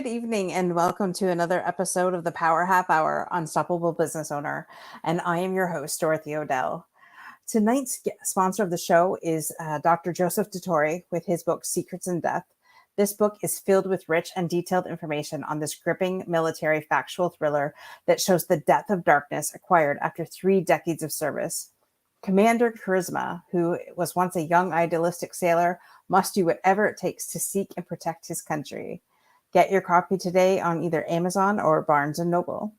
Good evening, and welcome to another episode of the Power Half Hour Unstoppable Business Owner. And I am your host, Dorothy Odell. Tonight's sponsor of the show is Dr. Joseph DeTore with his book, Secrets in Death. This book is filled with rich and detailed information on this gripping military factual thriller that shows the depth of darkness acquired after 3 decades of service. Commander Charisma, who was once a young idealistic sailor, must do whatever it takes to seek and protect his country. Get your copy today on either Amazon or Barnes & Noble.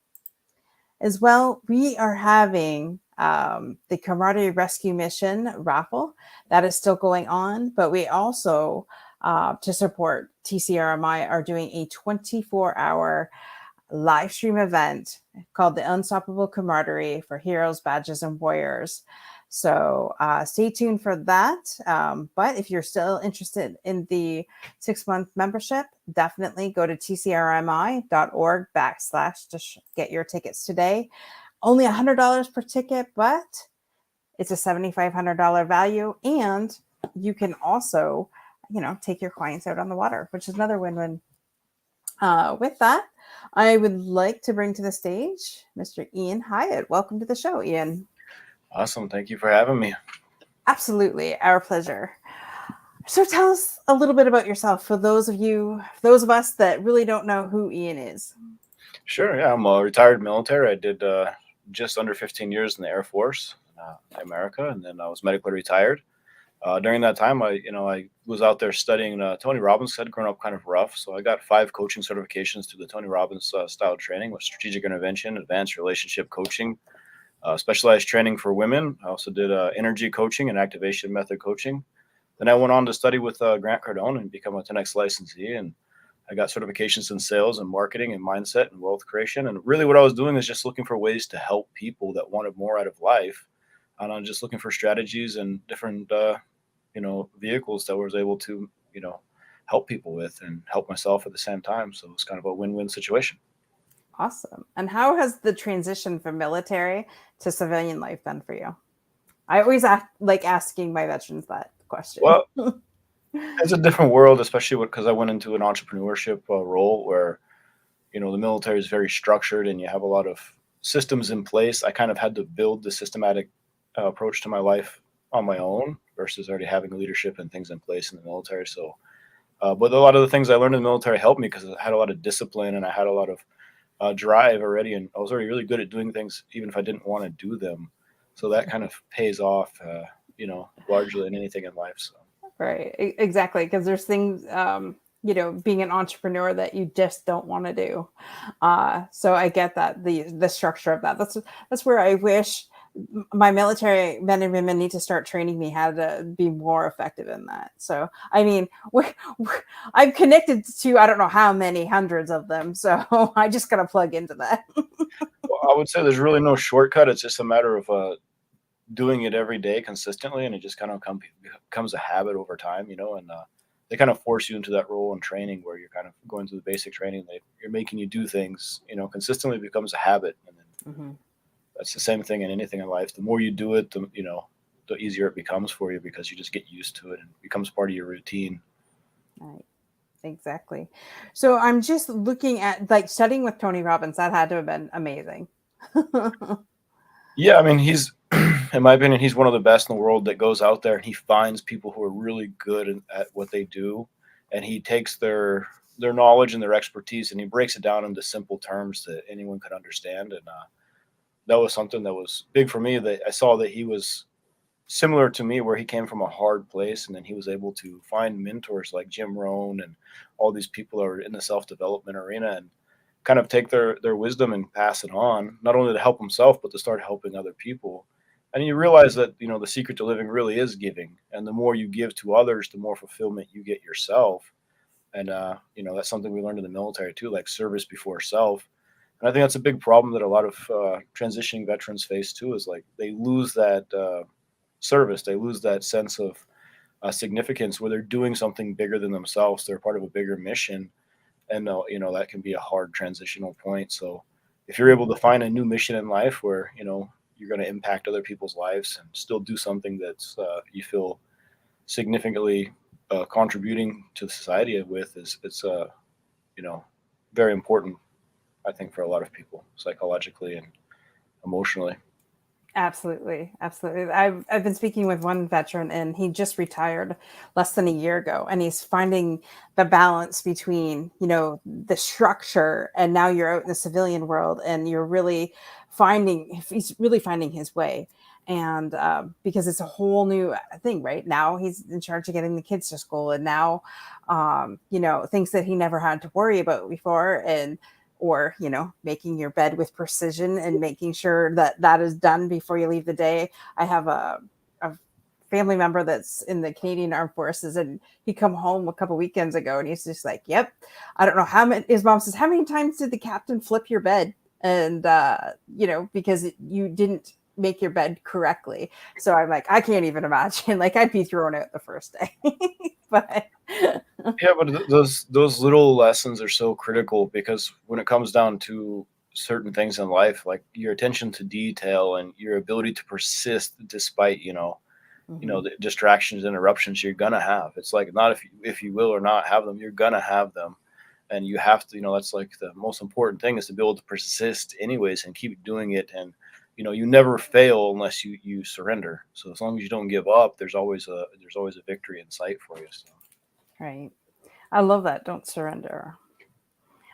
As well, we are having the Camaraderie Rescue Mission raffle that is still going on, but we also, to support TCRMI, are doing a 24-hour live stream event called the Unstoppable Camaraderie for Heroes, Badges, and Warriors. So stay tuned for that. But if you're still interested in the 6-month membership, definitely go to tcrmi.org / to get your tickets today. Only $100 per ticket, but it's a $7,500 value. And you can also, take your clients out on the water, which is another win-win. With that, I would like to bring to the stage Mr. Ian Hyatt. Welcome to the show, Ian. Awesome. Thank you for having me. Absolutely. Our pleasure. So tell us a little bit about yourself for those of us that really don't know who Ian is. Sure. Yeah, I'm a retired military. I did just under 15 years in the Air Force, in America, and then I was medically retired. During that time, I was out there studying. Tony Robbins had grown up kind of rough, so I got 5 coaching certifications through the Tony Robbins style training with strategic intervention, advanced relationship coaching, specialized training for women. I also did energy coaching and activation method coaching. Then I went on to study with Grant Cardone and become a 10X licensee. And I got certifications in sales and marketing and mindset and wealth creation. And really what I was doing is just looking for ways to help people that wanted more out of life. And I'm just looking for strategies and different, vehicles that I was able to, help people with and help myself at the same time. So it's kind of a win-win situation. Awesome. And how has the transition from military to civilian life been for you? I always like asking my veterans that question. Well, it's a different world, especially because I went into an entrepreneurship role where, the military is very structured and you have a lot of systems in place. I kind of had to build the systematic approach to my life on my own versus already having leadership and things in place in the military. So, but a lot of the things I learned in the military helped me because I had a lot of discipline and I had a lot of drive already, and I was already really good at doing things even if I didn't want to do them. So that kind of pays off, largely in anything in life. So. Right, exactly, because there's things, being an entrepreneur that you just don't want to do. So I get that the structure of that. That's where I wish my military men and women need to start training me how to be more effective in that. So, I mean, I'm connected to, I don't know how many hundreds of them. So I just got to plug into that. Well, I would say there's really no shortcut. It's just a matter of doing it every day consistently. And it just kind of becomes a habit over time, and they kind of force you into that role in training where you're kind of going through the basic training. You're making you do things, consistently becomes a habit. And then that's the same thing in anything in life. The more you do it, the easier it becomes for you because you just get used to it and it becomes part of your routine. Right. Exactly. So I'm just looking at like studying with Tony Robbins. That had to have been amazing. Yeah. I mean, he's, in my opinion, he's one of the best in the world that goes out there and he finds people who are really good at what they do. And he takes their knowledge and their expertise and he breaks it down into simple terms that anyone could understand. And, that was something that was big for me, that I saw that he was similar to me where he came from a hard place. And then he was able to find mentors like Jim Rohn and all these people that are in the self-development arena and kind of take their wisdom and pass it on, not only to help himself, but to start helping other people. And you realize that, the secret to living really is giving. And the more you give to others, the more fulfillment you get yourself. And, that's something we learned in the military too, like service before self. And I think that's a big problem that a lot of transitioning veterans face too, is like they lose that service. They lose that sense of significance where they're doing something bigger than themselves. They're part of a bigger mission. And, that can be a hard transitional point. So if you're able to find a new mission in life where, you're going to impact other people's lives and still do something that's you feel significantly contributing to society with, it's very important, I think, for a lot of people, psychologically and emotionally. Absolutely, absolutely. I've been speaking with one veteran, and he just retired less than a year ago, and he's finding the balance between, the structure, and now you're out in the civilian world, and he's really finding his way, and because it's a whole new thing, right? Now he's in charge of getting the kids to school, and now, things that he never had to worry about before, and or making your bed with precision and making sure that that is done before you leave the day. I have a family member that's in the Canadian Armed Forces, and he come home a couple weekends ago, and he's just like, yep, I don't know how many. His mom says, how many times did the captain flip your bed? And because you didn't make your bed correctly. So I'm like, I can't even imagine. Like, I'd be thrown out the first day. But Yeah, but those little lessons are so critical, because when it comes down to certain things in life, like your attention to detail and your ability to persist despite mhm, the distractions, interruptions you're gonna have. It's like, not if you will or not have them, you're gonna have them, and you have to. That's like the most important thing, is to be able to persist anyways and keep doing it. And you never fail unless you surrender. So as long as you don't give up, there's always a victory in sight for you. So. right. I love that. Don't surrender.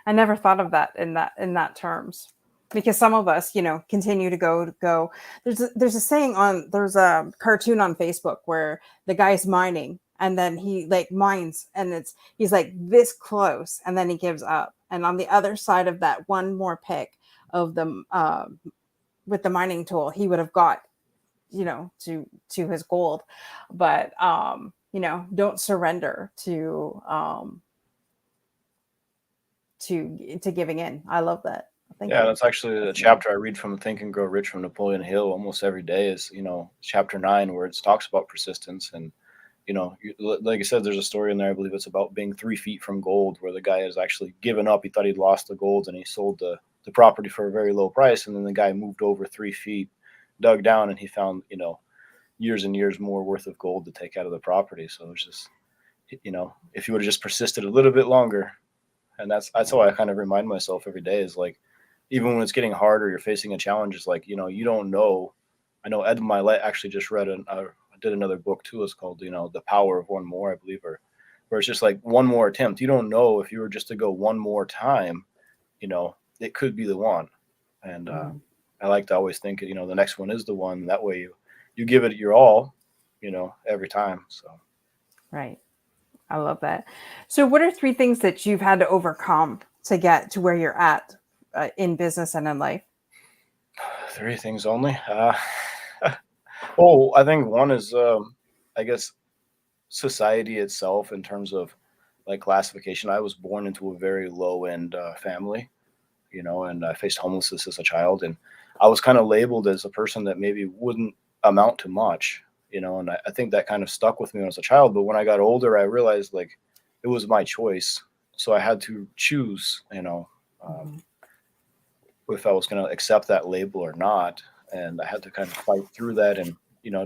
I never thought of that in that terms, because some of us, continue to go. There's a cartoon on Facebook where the guy's mining, and then he like mines, and he's like this close, and then he gives up. And on the other side of that one more pick of the with the mining tool, he would have got, to his gold. But don't surrender to giving in. I love that. Thank Yeah, you. that's actually a That's amazing. chapter I read from Think and Grow Rich from Napoleon Hill almost every day. Is chapter 9, where it talks about persistence. And like I said, there's a story in there. I believe it's about being 3 feet from gold, where the guy has actually given up. He thought he'd lost the gold, and he sold the property for a very low price. And then the guy moved over 3 feet, dug down, and he found years and years more worth of gold to take out of the property. So it's just if you would have just persisted a little bit longer. And that's how I kind of remind myself every day, is like, even when it's getting harder, you're facing a challenge. It's like, you don't know. I know Ed Milet actually just did another book too. It's called, The Power of One More, I believe, or where it's just like one more attempt. You don't know, if you were just to go one more time, it could be the one. And Mhm. I like to always think, the next one is the one. That way you give it your all, every time. So Right. I love that. So, what are three things that you've had to overcome to get to where you're at in business and in life? three things only. Oh, I think one is, I guess, society itself, in terms of like classification. I was born into a very low end family, and I faced homelessness as a child, and I was kind of labeled as a person that maybe wouldn't amount to much, and I think that kind of stuck with me when I was a child. But when I got older, I realized, like, it was my choice, so I had to choose, um, Mhm. if I was going to accept that label or not. And I had to kind of fight through that, and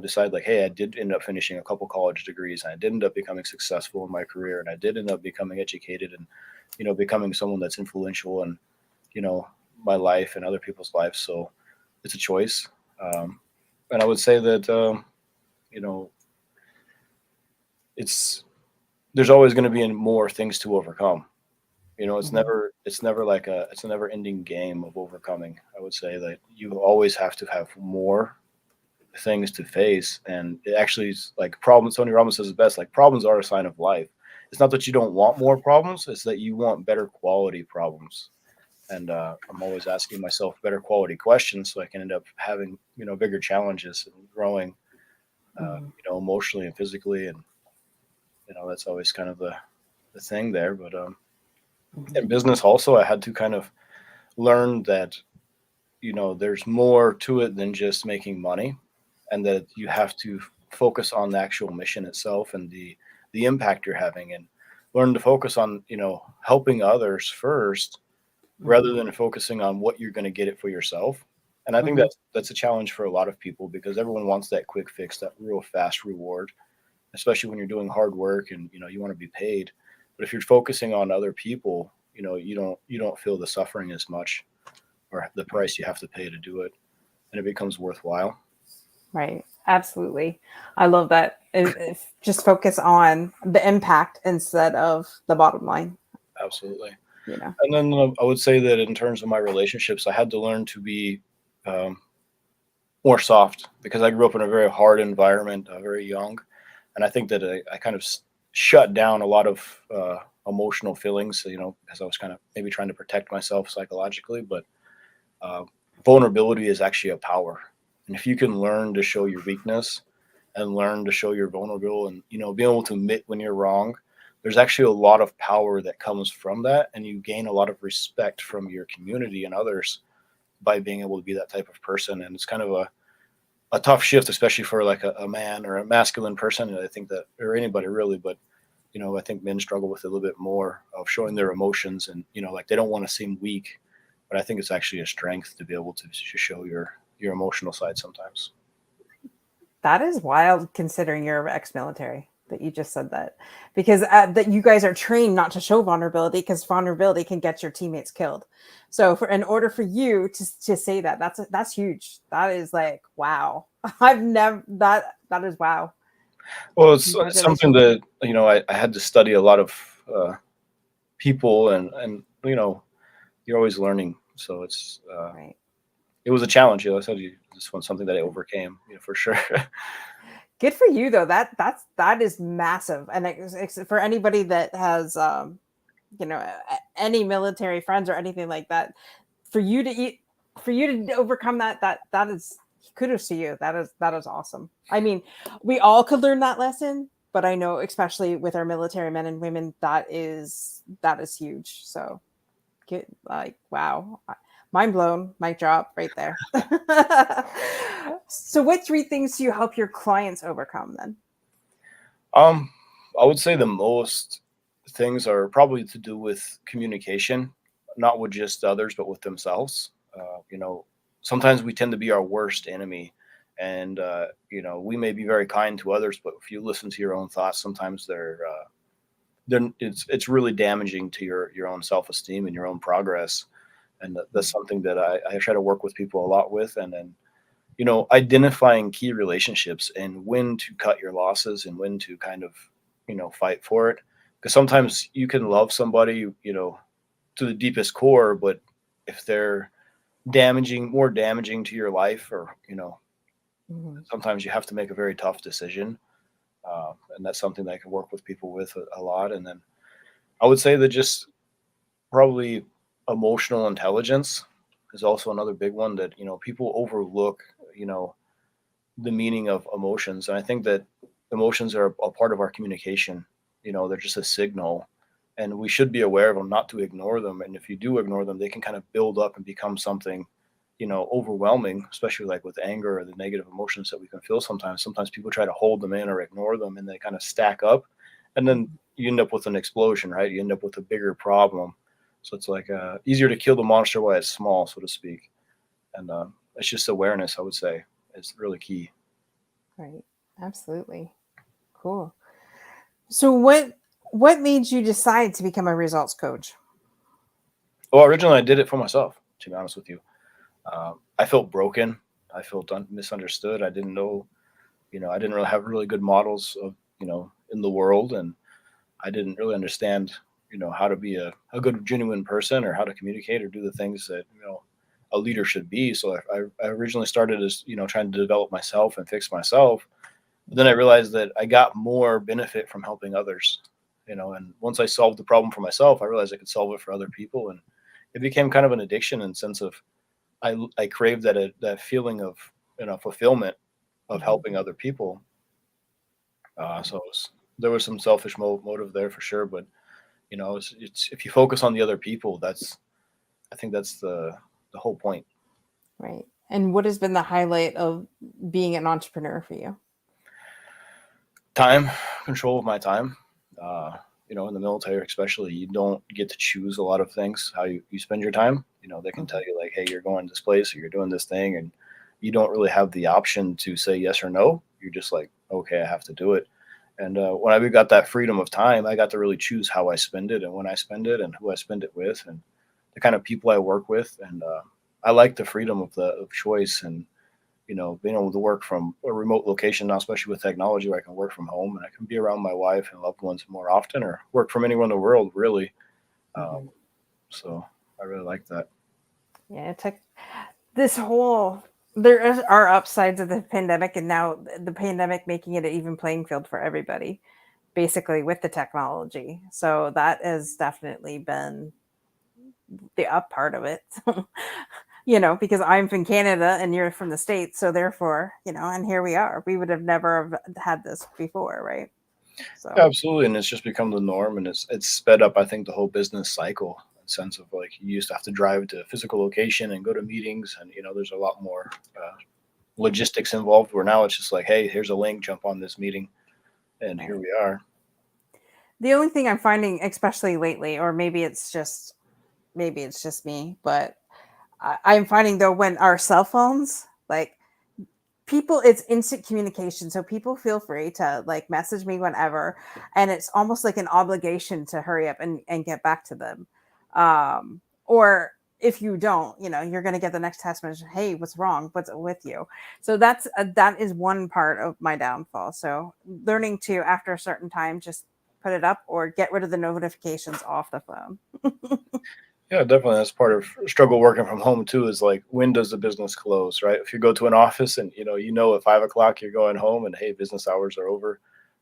decide, like, hey, I did end up finishing a couple college degrees, and I did end up becoming successful in my career, and I did end up becoming educated, and becoming someone that's influential in you know my life and other people's lives. So it's a choice. Um, and I would say that you know it's there's always going to be more things to overcome. It's Mhm. never like it's a never ending game of overcoming. I would say that you always have to have more things to face. And it actually is like problems. Tony Robbins says it best, like, problems are a sign of life. It's not that you don't want more problems, it's that you want better quality problems. And I'm always asking myself better quality questions, so I can end up having bigger challenges and growing Mhm. emotionally and physically. And that's always kind of the thing there. But Mhm. in business also, I had to kind of learn that there's more to it than just making money, and that you have to focus on the actual mission itself and the impact you're having, and learn to focus on helping others first, rather Mhm. than focusing on what you're going to get it for yourself. And I think Mhm. that's a challenge for a lot of people, because everyone wants that quick fix, that real fast reward, especially when you're doing hard work and you want to be paid. But if you're focusing on other people, you don't feel the suffering as much, or the price you have to pay to do it, and it becomes worthwhile. Right. Absolutely. I love that. Just focus on the impact instead of the bottom line, Absolutely. you know. And then I would say that in terms of my relationships, I had to learn to be um, more soft, because I grew up in a very hard environment, very young, and I think that I kind of shut down a lot of emotional feelings, as I was kind of maybe trying to protect myself psychologically. But uh, vulnerability is actually a power, and if you can learn to show your weakness and learn to show you're vulnerable, and being able to admit when you're wrong, there's actually a lot of power that comes from that, and you gain a lot of respect from your community and others by being able to be that type of person. And it's kind of a tough shift, especially for like a man or a masculine person. And I think that, or anybody really, but I think men struggle with a little bit more of showing their emotions, and like they don't want to seem weak, but I think it's actually a strength to be able to show your emotional side sometimes. That is wild considering you're ex-military that you just said that, because that you guys are trained not to show vulnerability, because vulnerability can get your teammates killed. So in order for you to say that, that's huge. That is like, wow. I've never, that is wow. Well, it's something Congratulations. that I had to study a lot of people, and you're always learning. So Right. it was a challenge. I said this one's something that I overcame, for sure. Good for you though. That is massive. And for anybody that has any military friends or anything like that, for you to overcome that is kudos to you. That is awesome. I mean, we all could learn that lesson, but I know especially with our military men and women, that is huge. So get like, wow. Mind blown, mic drop right there. So what 3 things do you help your clients overcome then? um, I would say the most things are probably to do with communication, not with just others, but with themselves. Sometimes we tend to be our worst enemy, and we may be very kind to others, but if you listen to your own thoughts, sometimes it's really damaging to your own self esteem and your own progress. And that's something that I try to work with people a lot with. And then identifying key relationships and when to cut your losses and when to kind of fight for it, because sometimes you can love somebody to the deepest core, but if they're more damaging to your life, or Mhm. sometimes you have to make a very tough decision. And that's something that I can work with people with a lot. And then I would say that just probably emotional intelligence is also another big one that people overlook. you know the meaning of emotions, and I think that emotions are a part of our communication. They're just a signal, and we should be aware of them, not to ignore them. And if you do ignore them, they can kind of build up and become something overwhelming, especially like with anger or the negative emotions that we can feel. Sometimes people try to hold them in or ignore them, and they kind of stack up, and then you end up with an explosion, right? You end up with a bigger problem. So it's like easier to kill the monster while it's small, so to speak. And it's just awareness, I would say, is really key. Right. Absolutely. Cool. So what made you decide to become a results coach? Well, originally I did it for myself, to be honest with you. I felt broken. I felt misunderstood. I didn't know, I didn't really have really good models of, in the world. And I didn't really understand, how to be a good, genuine person, or how to communicate or do the things that, a leader should be. So I originally started as, trying to develop myself and fix myself. But then I realized that I got more benefit from helping others, and once I solved the problem for myself, I realized I could solve it for other people. And it became kind of an addiction, in sense of I craved that feeling of fulfillment of Mhm. helping other people. So there was some selfish motive there for sure, but it's if you focus on the other people, I think that's the whole point. Right. And what has been the highlight of being an entrepreneur for you? Time, control of my time. Uh, in the military, especially, you don't get to choose a lot of things, how you spend your time. They can tell Mhm. you like, hey, you're going to this place or you're doing this thing, and you don't really have the option to say yes or no. You're just like, okay, I have to do it. And when I got that freedom of time, I got to really choose how I spend it and when I spend it and who I spend it with and the kind of people I work with. And I like the freedom of choice and, being able to work from a remote location now, especially with technology where I can work from home and I can be around my wife and loved ones more often or work from anywhere in the world, really. Mhm. So I really like that. Yeah, this whole are upsides of the pandemic, and now the pandemic making it an even playing field for everybody, basically with the technology. So that has definitely been the up part of it. Because I'm from Canada and you're from the States, so therefore, and here we are. We would have never had this before, right? Yeah, So absolutely, and it's just become the norm, and it's sped up. I think the whole business cycle, in the sense of like you used to have to drive to a physical location and go to meetings, and there's a lot more logistics involved. Where now it's just like, hey, here's a link, jump on this meeting, and here right. we are. The only thing I'm finding, especially lately, or maybe it's just me, but I'm finding though when our cell phones, like people, it's instant communication, so people feel free to like message me whenever, and it's almost like an obligation to hurry up and get back to them. Or if you don't, you're going to get the next text message, hey, what's wrong, what's with you? So that is one part of my downfall. So learning to, after a certain time, just put it up or get rid of the notifications off the phone. Yeah, definitely. That's part of struggle working from home too. Is like, when does the business close, right? If you go to an office and at 5 o'clock you're going home, and hey, business hours are over. Right.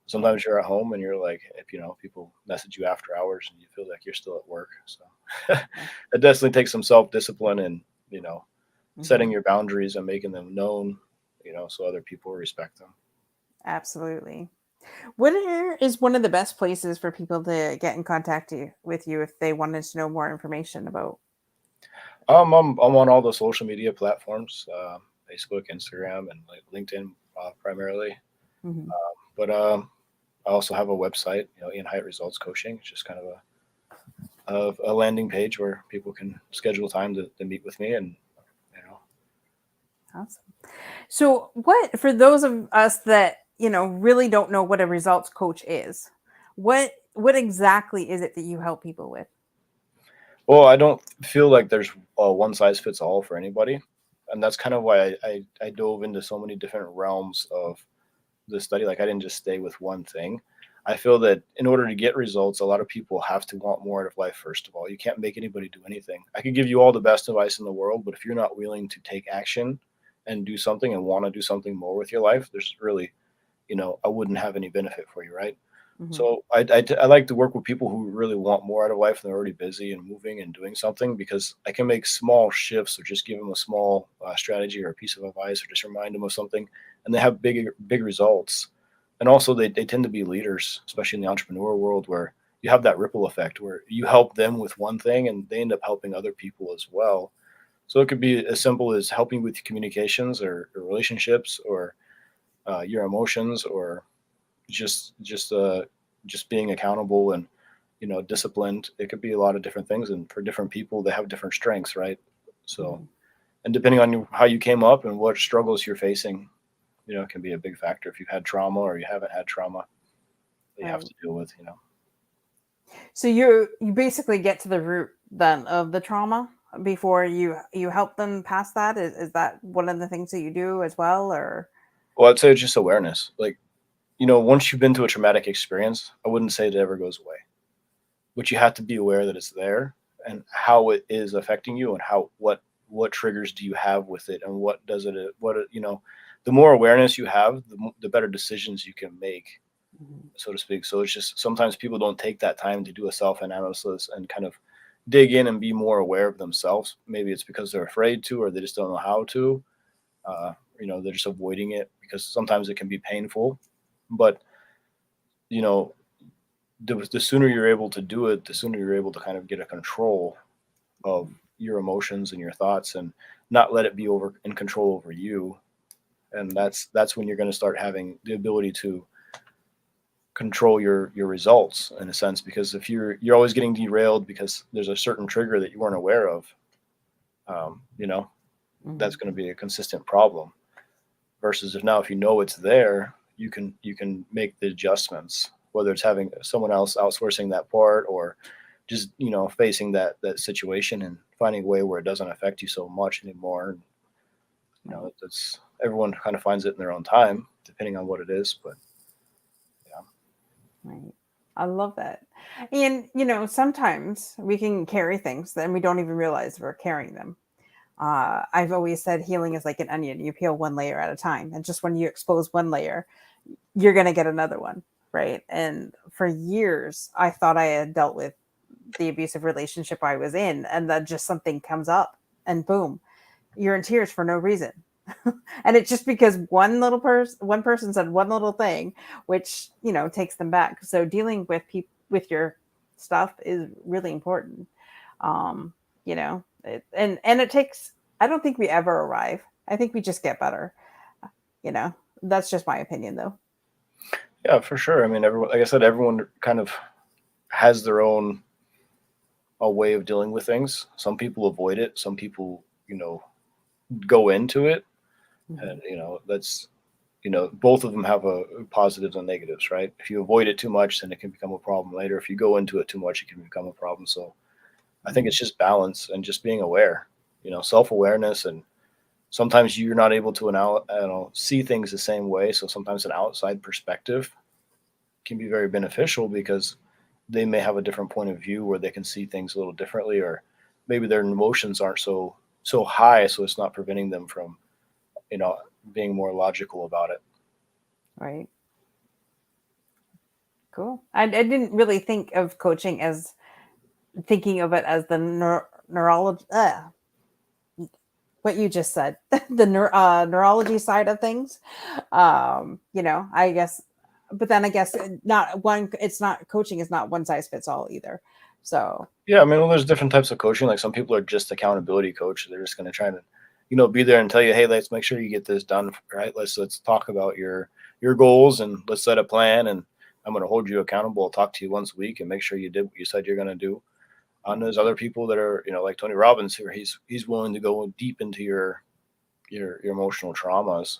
Sometimes you're at home and you're like, if people message you after hours and you feel like you're still at work. So Yeah. it definitely takes some self discipline and setting Hmm. your boundaries and making them known, so other people respect them. Absolutely. Where is one of the best places for people to get in contact with you if they wanted to know more information about? I'm on all the social media platforms, Facebook, Instagram, and like LinkedIn primarily. Hmm. But I also have a website, in Hyatt Results Coaching. It's just kind of a landing page where people can schedule time to meet with me, and you know, Awesome. So, what for those of us that really don't know what a results coach is, what exactly is it that you help people with? well, I don't feel like there's one size fits all for anybody, and that's kind of why I dove into so many different realms of the study. Like I didn't just stay with one thing. I feel that in order to get results, a lot of people have to want more out of life. First of all, you can't make anybody do anything. I could give you all the best advice in the world, but if you're not willing to take action and do something and want to do something more with your life, there's really, I wouldn't have any benefit for you, right? Hmm. So I like to work with people who really want more out of life and they're already busy and moving and doing something, because I can make small shifts or just give them a small strategy or a piece of advice or just remind them of something, and they have big results. And also they tend to be leaders, especially in the entrepreneur world, where you have that ripple effect where you help them with one thing and they end up helping other people as well. So it could be as simple as helping with communications or relationships or your emotions, or just being accountable and disciplined. It could be a lot of different things, and for different people they have different strengths, right? So, Hmm. and depending on how you came up and what struggles you're facing, it can be a big factor if you've had trauma or you haven't had trauma that you have Right. to deal with. So you basically get to the root then of the trauma before you help them past that. Is that one of the things that you do as well, or? Well, I'd say it's just awareness. Like, once you've been through a traumatic experience, I wouldn't say it ever goes away, but you have to be aware that it's there and how it is affecting you, and what triggers do you have with it, and what does it the more awareness you have, the better decisions you can make, Mhm. so to speak. So it's just sometimes people don't take that time to do a self analysis and kind of dig in and be more aware of themselves. Maybe it's because they're afraid to, or they just don't know how to. They're just avoiding it because sometimes it can be painful. But you know, the sooner you're able to do it, the sooner you're able to kind of get a control of your emotions and your thoughts, and not let it be over in control over you. And that's when you're going to start having the ability to control your results, in a sense, because if you're always getting derailed because there's a certain trigger that you weren't aware of, um, you know that's Mhm. going to be a consistent problem. Versus if now, if you know it's there, you can make the adjustments, whether it's having someone else outsourcing that part or just facing that situation and finding a way where it doesn't affect you so much anymore. And, Right. that's everyone kind of finds it in their own time, depending on what it is. But yeah, Right. I love that. And, sometimes we can carry things and we don't even realize we're carrying them. I've always said healing is like an onion. You peel one layer at a time. And just when you expose one layer, you're going to get another one. Right. And for years, I thought I had dealt with the abusive relationship I was in. And then just something comes up and boom, you're in tears for no reason. And it's just because one person said one little thing, which takes them back. So dealing with people with your stuff is really important. um and it takes, I don't think we ever arrive. I think we just get better. you know that's just my opinion though. yeah, for sure. I mean, everyone, like I said, everyone kind of has their own a way of dealing with things. Some people avoid it. Some people, go into it, Mhm. and that's both of them have a positives and negatives, right? If you avoid it too much, then it can become a problem later. If you go into it too much, it can become a problem. So I think Mhm. it's just balance and just being aware, self awareness. And sometimes you're not able to see things the same way. So sometimes an outside perspective can be very beneficial because they may have a different point of view where they can see things a little differently, or maybe their emotions aren't so high, so it's not preventing them from you know being more logical about it. Right. Cool. I didn't really think of coaching as thinking of it as the neurology, what you just said, the neurology side of things. I guess, but then I guess not one. It's not, coaching is not one size fits all either. So Yeah, I mean, well, there's different types of coaching. Like some people are just accountability coach. They're just going to try to, be there and tell you, hey, let's make sure you get this done, right? Let's talk about your goals and let's set a plan. And I'm going to hold you accountable. I'll talk to you once a week and make sure you did what you said you're going to do. And right. there's other people that are, like Tony Robbins, who he's willing to go deep into your emotional traumas.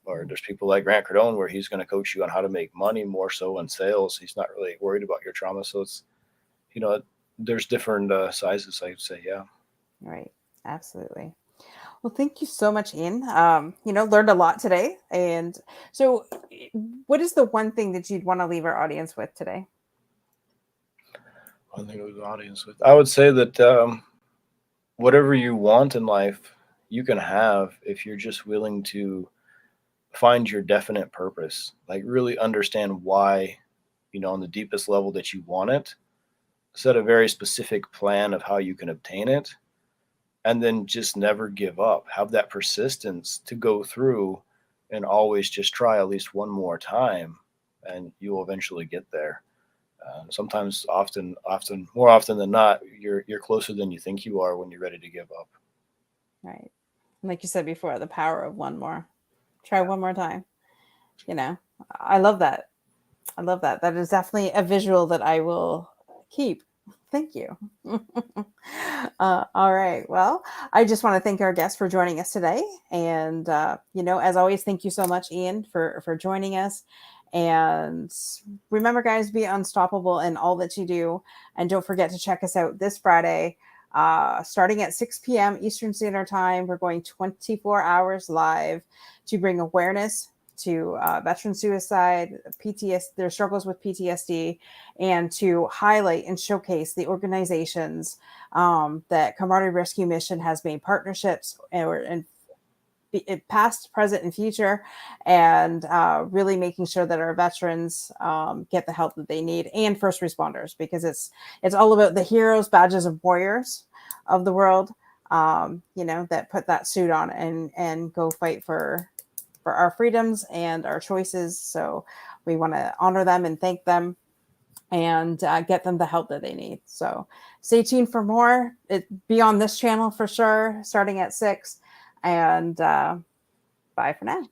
Or Mhm. there's people like Grant Cardone where he's going to coach you on how to make money more so in sales. He's not really worried about your trauma. So it's you know, there's different sizes, I'd say. Yeah. Right. Absolutely. Well, thank you so much, Ian. Learned a lot today. And so, what is the one thing that you'd want to leave our audience with today? I think it was the audience with. I would say that whatever you want in life, you can have if you're just willing to find your definite purpose. Like really understand why, on the deepest level that you want it. Set a very specific plan of how you can obtain it, and then just never give up. Have that persistence to go through, and always just try at least one more time, and you will eventually get there. Sometimes, more often than not, you're closer than you think you are when you're ready to give up. Right. Like you said before, the power of one more. Try one more time. You know, I love that. I love that. That is definitely a visual that I will keep. Thank you. All right. Well, I just want to thank our guests for joining us today. And, as always, thank you so much, Ian, for joining us. And remember, guys, be unstoppable in all that you do. And don't forget to check us out this Friday, starting at 6 p.m. Eastern Standard Time. We're going 24 hours live to bring awareness to veteran suicide, their struggles with PTSD, and to highlight and showcase the organizations that Camaraderie Rescue Mission has made partnerships and past, present, and future, and really making sure that our veterans get the help that they need, and first responders, because it's all about the heroes, badges of warriors of the world, that put that suit on and go fight for our freedoms and our choices. So we want to honor them and thank them, and get them the help that they need. So stay tuned for more. Be on this channel for sure, starting at 6. And bye for now.